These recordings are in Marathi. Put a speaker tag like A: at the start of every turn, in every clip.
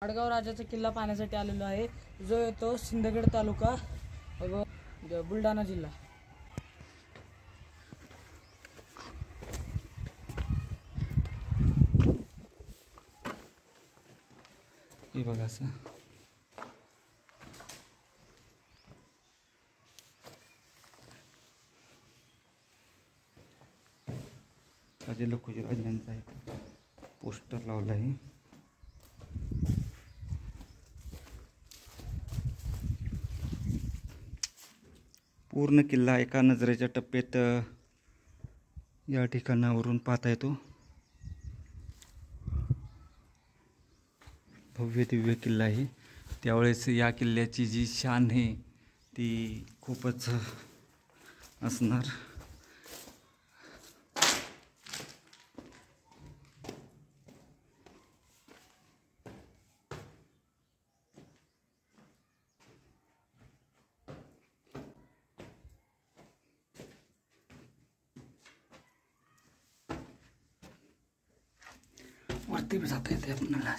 A: आडगाव राजाचा किल्ला पाहण्यासाठी आलेलो आहे, जो येतो सिंदखेड तालुका व बुलढाणा जिल्हा।
B: हे बघा असं राजे लोकोजी राजांचा एक पोस्टर लावला आहे। पूर्ण किल्ला एका नजरेच्या टप्प्यात या ठिकाणावरून पाहता येतो। भव्य दिव्य किल्ला आहे। त्यावेळेस या किल्ल्याची जी शान आहे ती खूपच असणार। वरती भी जाता येते आपल्याला।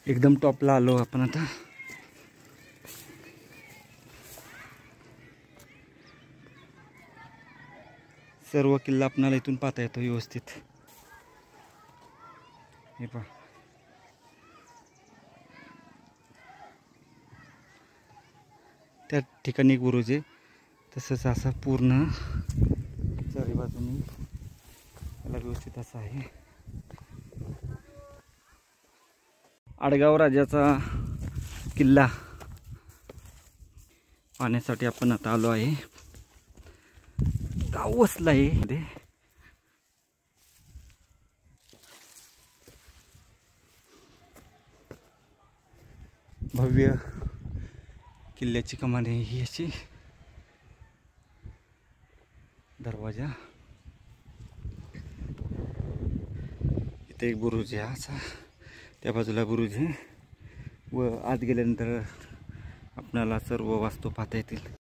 B: एकदम टॉपला आलो आपण आता। सर्व किल्ला आपल्याला इथून पाहता येतो व्यवस्थित। हे पहा, त्या ठिकाणी एक बुरुज आहे, तसंच असा पूर्ण चारी बाजूनी त्याला व्यवस्थित असा आहे। आडगाव राजाचा किल्ला पाहण्यासाठी आपण आता आलो आहे। गाव वसला आहे। भव्य किल्ल्याची कमान आहे ही अशी। दरवाजा, इथे एक बुरुज आहे असा, त्या बाजूला बुरुज आहे व आत गेल्यानंतर आपल्याला सर्व वास्तू पाहता येतील।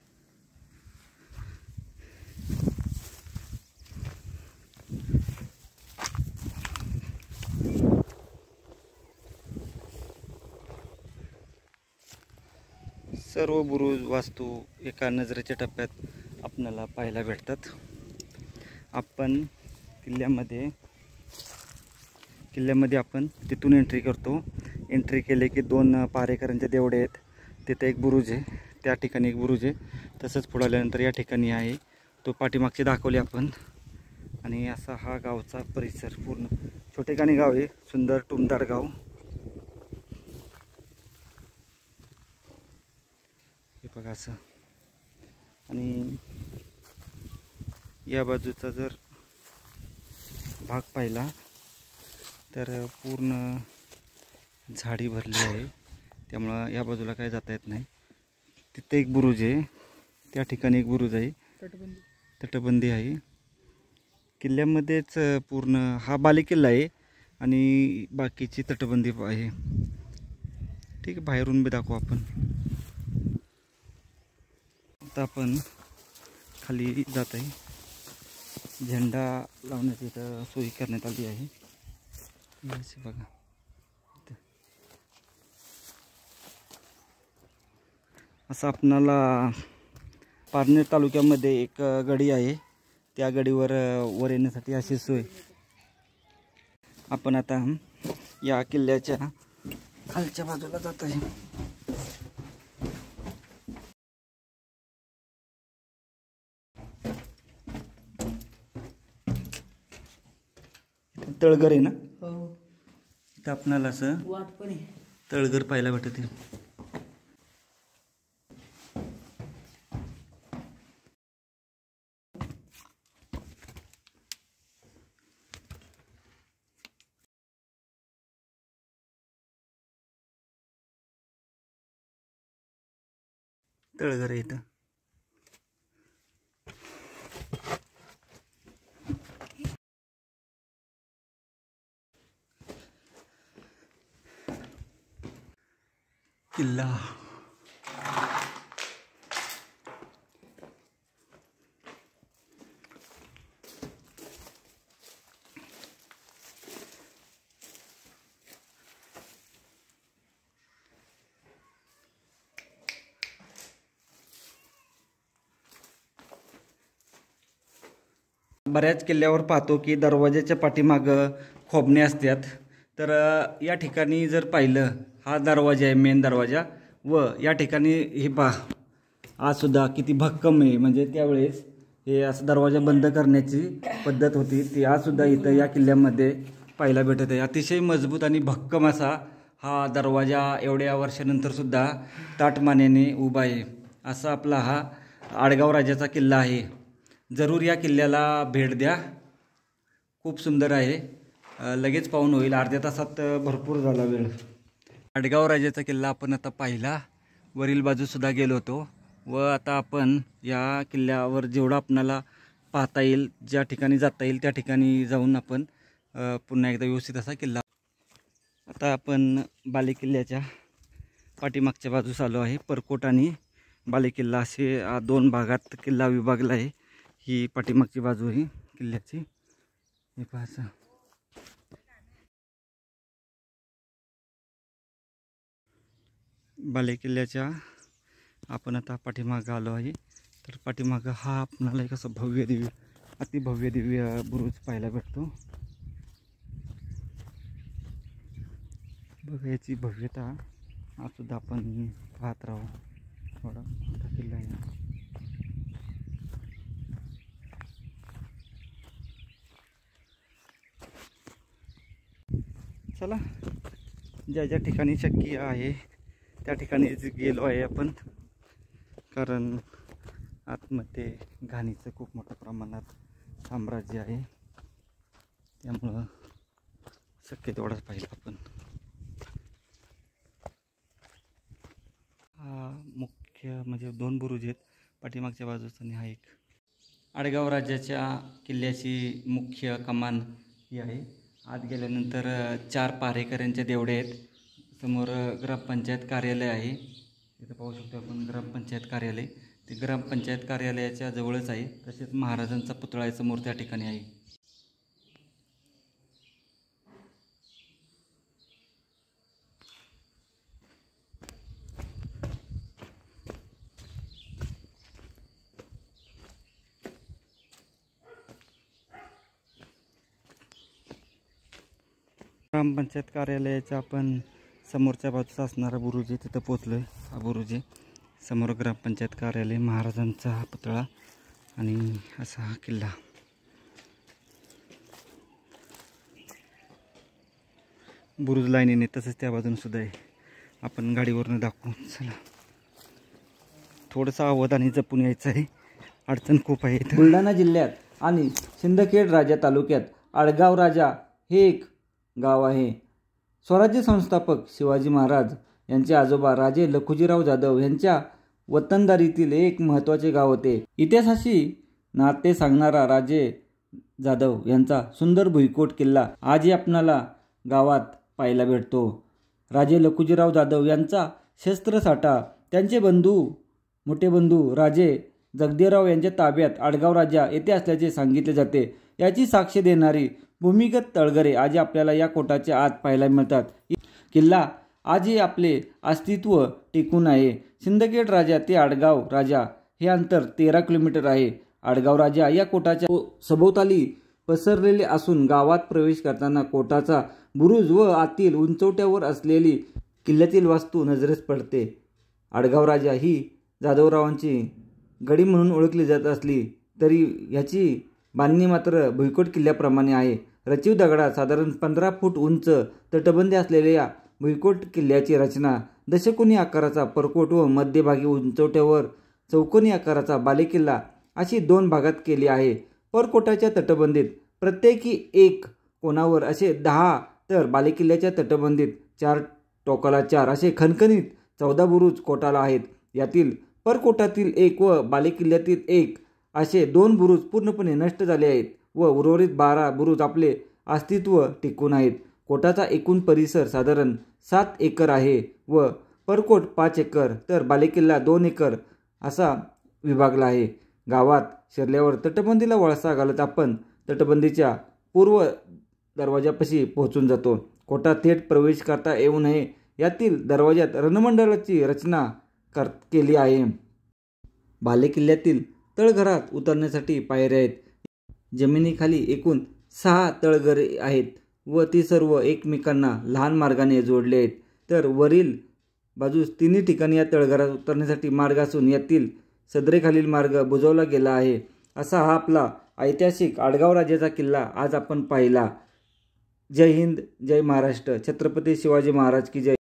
B: सर्व बुरुज वास्तू एका नजरेच्या टप्प्यात आपल्याला पाहायला भेटतात। आपण किल्ल्यामध्ये आपण तिथून एंट्री करतो। एंट्री केले की दोन पारेकरांचे देवडे आहेत, तिथे एक बुरुज आहे, त्या ठिकाणी एक बुरुज आहे। तसंच पुढे आल्यानंतर या ठिकाणी आहे, तो पाठीमागचे दाखवले आपण। आणि असा हा गावचा परिसर पूर्ण छोटेखानी गाव आहे, सुंदर टुमदार गाव। हे बघा असं। आणि या बाजूचा जर भाग पाहिला तर पूर्ण झाडी भरली आहे, त्यामुळं या बाजूला काय जाता येत नाही। तिथे एक बुरुज आहे, त्या ठिकाणी एक बुरुज आहे, तटबंदी आहे। किल्ल्यामध्येच पूर्ण हा बालेकिल्ला आहे आणि बाकीची तटबंदी आहे। ठीक आहे, बाहेरून बी दाखवू आपण। आता आपण खाली जात आहे, झेंडा लावण्याची इथं सोय करण्यात आली आहे। बघा, असं आपणाला पारनेर तालुक्यामध्ये एक गडी आहे, त्या गडीवर वर येण्यासाठी अशी सोय। आपण आता या किल्ल्याच्या खालच्या बाजूला जात आहे। तळघर आहे ना? हो, इथं आपणाला असं वाट पण आहे, तळघर पाहायला भेटते। तळघर आहे इथं। किल्ला बऱ्याच किल्ल्यावर पाहतो की दरवाजाच्या पाठीमागं खोबणे असतात. तर या ठिकाणी जर पाहिलं, हा दरवाजा आहे, मेन दरवाजा. व या ठिकाणी हे आज सुद्धा किती भक्कम आहे. म्हणजे त्यावेळेस हे असं दरवाजा बंद करण्याची पद्धत होती, ती आज सुद्धा इथं या किल्ल्यामध्ये पाहायला भेटत आहे. अतिशय मजबूत आणि भक्कम असा हा दरवाजा एवढ्या वर्षानंतर सुद्धा ताटमानेने उभा आहे. असा आपला हा आडगाव राजाचा किल्ला आहे. जरूर या किल्ल्याला भेट द्या, खूप सुंदर आहे. लगेच पाहून होईल, अर्ध्या तासात भरपूर झाला वेळ. आडगाव राजाचा किल्ला आपण आता पाहिला, वरील बाजूसुद्धा गेलो होतो. व आता आपण या किल्ल्यावर जेवढं आपणाला पाहता येईल, ज्या ठिकाणी जाता येईल त्या ठिकाणी जाऊन आपण पुन्हा एकदा व्यवस्थित असा किल्ला. आता आपण बालेकिल्ल्याच्या पाठीमागच्या बाजूस आलो आहे. परकोट आणि बालेकिल्ला असे 2 भागात किल्ला विभागला आहे. ही पाठीमागची बाजू आहे किल्ल्याची, हे पाहायचं. बालेकिल्ल्याच्या आपण आता पाठीमागं आलो आहे. तर पाठीमागं हा आपणाला एक असं भव्य दिव्य, अतिभव्य दिव्य बुरुज पाहायला भेटतो. बघा याची भव्यता आज सुद्धा आपण पाहत राहू. थोडा मोठा किल्ला आहे. चला, ज्या ज्या ठिकाणी शक्य आहे त्या ठिकाणीच गेलो आहे आपण, कारण आतमध्ये घाणीचं खूप मोठ्या प्रमाणात साम्राज्य आहे. त्यामुळं शक्य तेवढंच पाहिलं आपण. हा मुख्य म्हणजे 2 बुरुज आहेत पाठीमागच्या बाजूचा, आणि हा एक. आडगाव राजाच्या किल्ल्याची मुख्य कमान ही आहे. आत गेल्यानंतर 4 पारेकऱ्यांच्या देवड्या आहेत. समोर ग्रामपंचायत कार्यालय आहे, इथं पाहू शकतो आपण ग्रामपंचायत कार्यालय. ते ग्रामपंचायत कार्यालयाच्या जवळच आहे. तसेच महाराजांचा पुतळा आहे समोर त्या ठिकाणी आहे. ग्रामपंचायत कार्यालयाच्या आपण समोरच्या बाजूचा असणारा बुरुज आहे, तिथं पोचलो आहे. हा बुरुज आहे, समोर ग्रामपंचायत कार्यालय, महाराजांचा हा पुतळा आणि असा हा किल्ला. बुरुज लाईनीने तसंच त्या बाजून सुद्धा आहे. आपण गाडीवरनं दाखवू. चला, थोडंसं अवधानी जपून यायचं आहे, अडचण खूप आहे.
C: बुलढाणा जिल्ह्यात आणि सिंदखेड राजा तालुक्यात आडगाव राजा हे एक गाव आहे. स्वराज्य संस्थापक शिवाजी महाराज यांचे आजोबा राजे लखुजीराव जाधव यांच्या वतनदारीतील एक महत्त्वाचे गाव होते. इतिहासाशी नाते सांगणारा राजे जाधव यांचा सुंदर भुईकोट किल्ला आजही आपणाला गावात पाहायला भेटतो. राजे लखुजीराव जाधव यांचा शस्त्रसाठा त्यांचे मोठे बंधू राजे जगदेवराव यांच्या ताब्यात आडगाव राजा येथे असल्याचे सांगितले जाते. याची साक्ष देणारी भूमिगत तळघरे आजही आपल्याला या कोटाच्या आत पाहायला मिळतात. किल्ला आजही आपले अस्तित्व टिकून आहे. सिंदखेड राजा ते आडगाव राजा हे अंतर 13 किलोमीटर आहे. आडगाव राजा या कोटाच्या सभोवताली पसरलेले असून गावात प्रवेश करताना कोटाचा बुरुज व आतील उंचवट्यावर असलेली किल्ल्यातील वास्तू नजरेस पडते. आडगाव राजा ही जाधवरावांची गडी म्हणून ओळखली जात असली तरी ह्याची बांधणी मात्र भुईकोट किल्ल्याप्रमाणे आहे. रचीव दगडात साधारण 15 फूट उंच तटबंदी असलेल्या भुईकोट किल्ल्याची रचना दशकोनी आकाराचा परकोट व मध्यभागी उंचवट्यावर चौकोनी आकाराचा बालेकिल्ला अशी 2 भागात केली आहे. परकोटाच्या तटबंदीत प्रत्येकी 1 कोणावर असे 10 तर बालेकिल्ल्याच्या तटबंदीत 4 टोकाला 4 असे खणखणीत 14 बुरुज कोटाला आहेत. यातील परकोटातील 1 व बालेकिल्ल्यातील 1 असे 2 बुरुज पूर्णपणे नष्ट झाले आहेत व उर्वरित 12 बुरुज आपले अस्तित्व टिकून आहेत. कोटाचा एकूण परिसर साधारण 7 एकर आहे व परकोट 5 एकर तर बालेकिल्ला 2 एकर असा विभागला आहे. गावात शिरल्यावर तटबंदीला वळसा घालत आपण तटबंदीच्या पूर्व दरवाजापाशी पोहोचून जातो. कोटात थेट प्रवेश करता येऊ नये यातील दरवाजात रणमंडळाची रचना केली आहे. बालेकिल्ल्यातील तळघरात उतरण्यासाठी पायऱ्या आहेत. जमिनीखाली एकूण 6 तळघरे आहेत व ती सर्व एकमेकांना लहान मार्गाने जोडले आहेत. तर वरील बाजूस तिन्ही ठिकाणी या तळघरात उतरण्यासाठी मार्ग असून यातील सदरेखालील मार्ग बुजवला गेला आहे. असा हा आपला ऐतिहासिक आडगाव राजाचा किल्ला आज आपण पाहिला. जय हिंद, जय महाराष्ट्र. छत्रपती शिवाजी महाराज की जय.